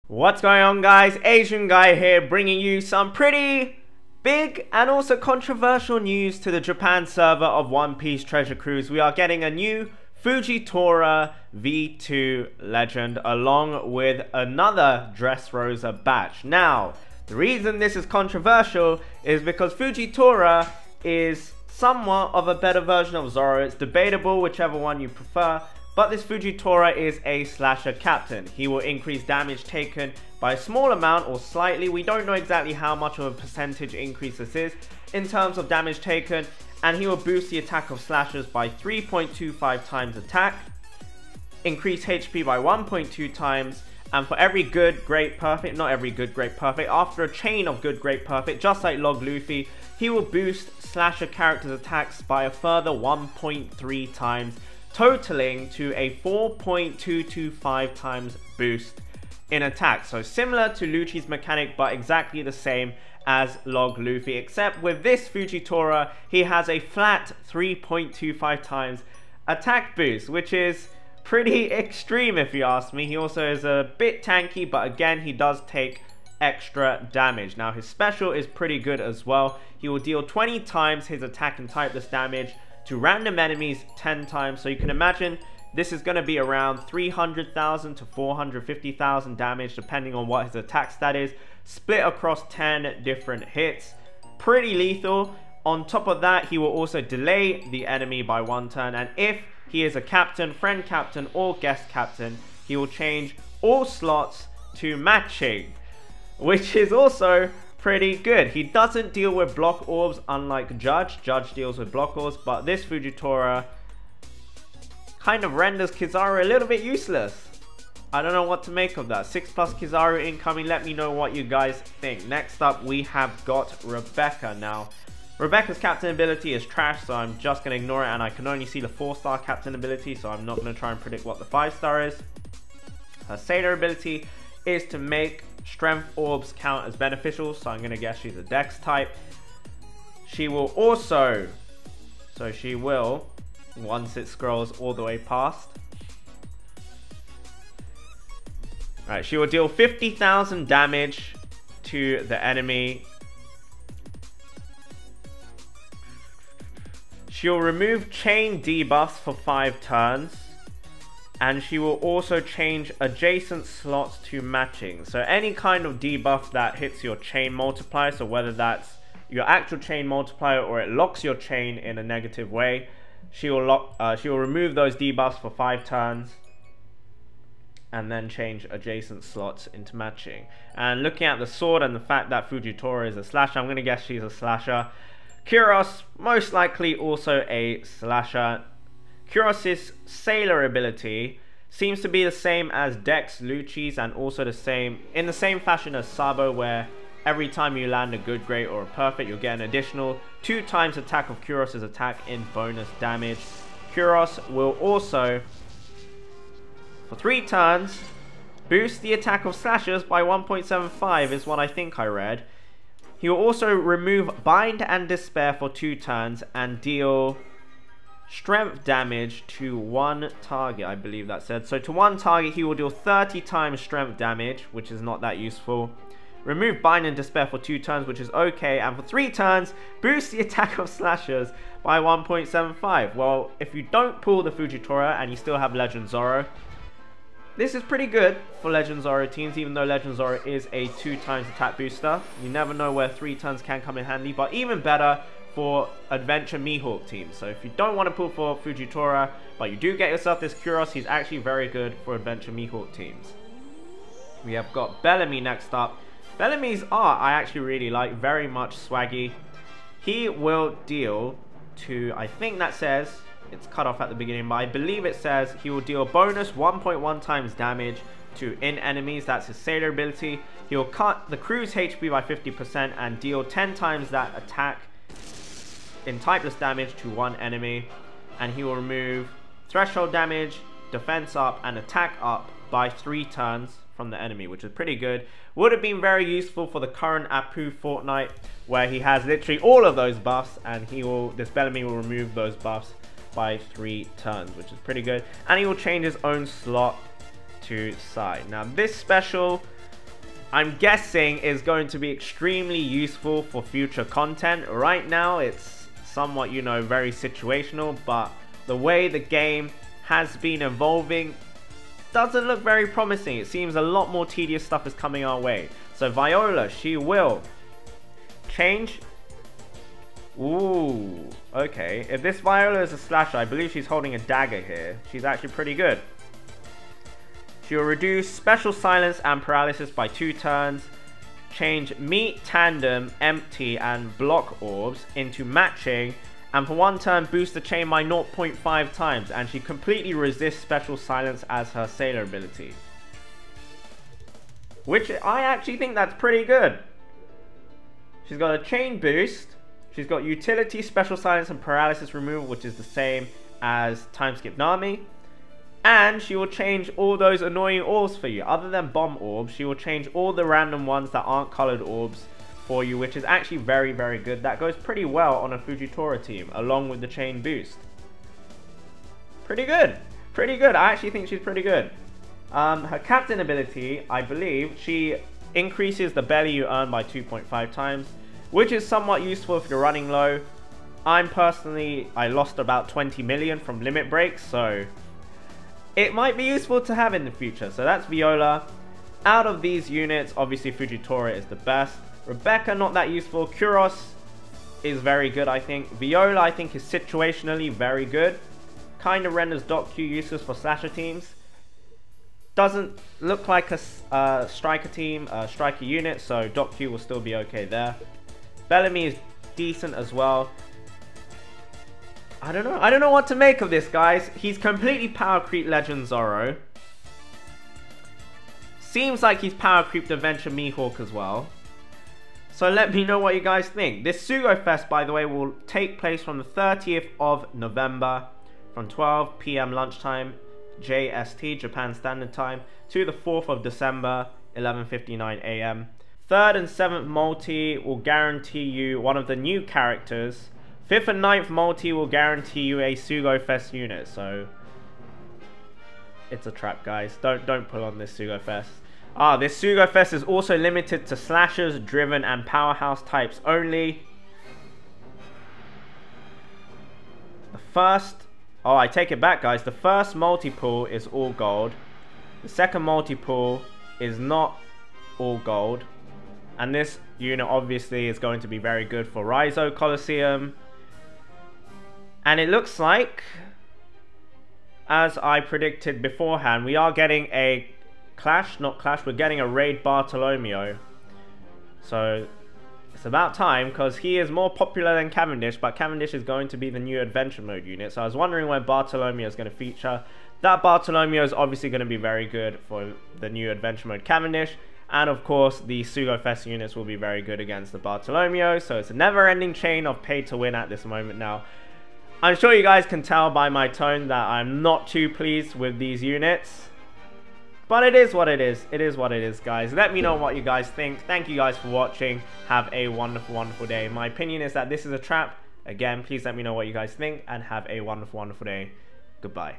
What's going on, guys? Asian Guy here, bringing you some pretty big and also controversial news to the Japan server of One Piece Treasure Cruise. We are getting a new Fujitora V2 Legend along with another Dressrosa batch. Now, the reason this is controversial is because Fujitora is somewhat of a better version of Zoro. It's debatable whichever one you prefer. But this Fujitora is a slasher captain. He will increase damage taken by a small amount or slightly. We don't know exactly how much of a percentage increase this is in terms of damage taken. And he will boost the attack of slashers by 3.25 times attack. Increase HP by 1.2 times. And for every good, great, perfect, not every good, great, perfect, after a chain of good, great, perfect, just like Log Luffy, he will boost slasher characters' attacks by a further 1.3 times. Totaling to a 4.225 times boost in attack. So similar to Lucci's mechanic, but exactly the same as Log Luffy, except with this Fujitora, he has a flat 3.25 times attack boost, which is pretty extreme if you ask me. He also is a bit tanky, but again, he does take extra damage. Now, his special is pretty good as well. He will deal 20 times his attack and typeless damage to random enemies 10 times. So you can imagine this is going to be around 300,000 to 450,000 damage depending on what his attack stat is, split across 10 different hits. Pretty lethal. On top of that, he will also delay the enemy by 1 turn, and if he is a captain, friend captain or guest captain, he will change all slots to matching, which is also pretty good. He doesn't deal with block orbs unlike Judge. Judge deals with block orbs, but this Fujitora kind of renders Kizaru a little bit useless. I don't know what to make of that. 6+ Kizaru incoming. Let me know what you guys think. Next up, we have got Rebecca. Now, Rebecca's captain ability is trash, so I'm just going to ignore it, and I can only see the 4-star captain ability, so I'm not going to try and predict what the 5-star is. Her sailor ability is to make strength orbs count as beneficial, so I'm going to guess she's a dex type. She will also, once it scrolls all the way past, right, she will deal 50,000 damage to the enemy. She'll remove chain debuffs for 5 turns. And she will also change adjacent slots to matching. So any kind of debuff that hits your chain multiplier, so whether that's your actual chain multiplier or it locks your chain in a negative way, she will remove those debuffs for 5 turns and then change adjacent slots into matching. And looking at the sword and the fact that Fujitora is a slasher, I'm going to guess she's a slasher. Kuros, most likely also a slasher. Kuros's sailor ability seems to be the same as Dex Lucci's, and also in the same fashion as Sabo, where every time you land a good, great or a perfect, you'll get an additional 2 times attack of Kuros's attack in bonus damage. Kuros will also, for 3 turns, boost the attack of slashers by 1.75 is what I think I read. He will also remove Bind and Despair for 2 turns and deal strength damage to 1 target, I believe that said. So to 1 target, he will deal 30 times strength damage, which is not that useful. Remove Bind and Despair for 2 turns, which is okay. And for 3 turns, boost the attack of slashers by 1.75. Well, if you don't pull the Fujitora and you still have Legend Zoro, this is pretty good for Legend Zoro teams, even though Legend Zoro is a 2 times attack booster. You never know where 3 turns can come in handy, but even better for Adventure Mihawk teams. So if you don't want to pull for Fujitora, but you do get yourself this Kuros, he's actually very good for Adventure Mihawk teams. We have got Bellamy next up. Bellamy's art I actually really like, very much swaggy. He will deal to, I think that says, it's cut off at the beginning, but I believe it says he will deal bonus 1.1 times damage to enemies. That's his sailor ability. He will cut the crew's HP by 50% and deal 10 times that attack in typeless damage to 1 enemy, and he will remove threshold damage, defense up and attack up by 3 turns from the enemy, which is pretty good. Would have been very useful for the current Apu Fortnite, where he has literally all of those buffs, and this Bellamy will remove those buffs by 3 turns, which is pretty good. And he will change his own slot to side. Now this special I'm guessing is going to be extremely useful for future content. Right now it's somewhat, you know, very situational, but the way the game has been evolving doesn't look very promising. It seems a lot more tedious stuff is coming our way. So Viola, she will change. Ooh, okay. If this Viola is a slasher, I believe she's holding a dagger here. She's actually pretty good. She will reduce special silence and paralysis by 2 turns. Change meat, tandem, empty, and block orbs into matching. And for 1 turn, boost the chain by 0.5 times. And she completely resists special silence as her sailor ability. Which I actually think that's pretty good. She's got a chain boost. She's got utility, special silence, and paralysis removal, which is the same as time skip Nami. And she will change all those annoying orbs for you. Other than bomb orbs, she will change all the random ones that aren't colored orbs for you, which is actually very, very good. That goes pretty well on a Fujitora team, along with the chain boost. Pretty good. Pretty good. I actually think she's pretty good. Her captain ability, I believe, she increases the belly you earn by 2.5 times, which is somewhat useful if you're running low. I lost about 20 million from limit breaks, so it might be useful to have in the future. So that's Viola. Out of these units, obviously Fujitora is the best. Rebecca, not that useful. Kuros is very good, I think. Viola, I think, is situationally very good. Kind of renders Doc Q useless for slasher teams. Doesn't look like a striker team, striker unit, so Doc Q will still be okay there. Bellamy is decent as well. I don't know what to make of this, guys. He's completely power creep Legend Zoro. Seems like he's power creeped Adventure Mihawk as well. So let me know what you guys think. This SUGOFEST, by the way, will take place from the 30th of November from 12 PM lunchtime JST, Japan Standard Time, to the 4th of December, 11:59 AM. 3rd and 7th multi will guarantee you one of the new characters. 5th and 9th multi will guarantee you a SUGOFEST unit, so it's a trap, guys. Don't pull on this SUGOFEST. This SUGOFEST is also limited to slashers, driven, and powerhouse types only. The first... Oh, I take it back, guys. The first multi-pool is all gold. The second multi-pool is not all gold. And this unit obviously is going to be very good for Raizo Coliseum. And it looks like, as I predicted beforehand, we are getting a we're getting a raid Bartolomeo. So it's about time, because he is more popular than Cavendish, but Cavendish is going to be the new adventure mode unit. So I was wondering where Bartolomeo is going to feature. That Bartolomeo is obviously going to be very good for the new adventure mode Cavendish. And of course, the SUGOFEST units will be very good against the Bartolomeo. So it's a never-ending chain of pay to win at this moment now. I'm sure you guys can tell by my tone that I'm not too pleased with these units. But it is what it is. It is what it is, guys. Let me know what you guys think. Thank you guys for watching. Have a wonderful, wonderful day. My opinion is that this is a trap. Again, please let me know what you guys think. And have a wonderful, wonderful day. Goodbye.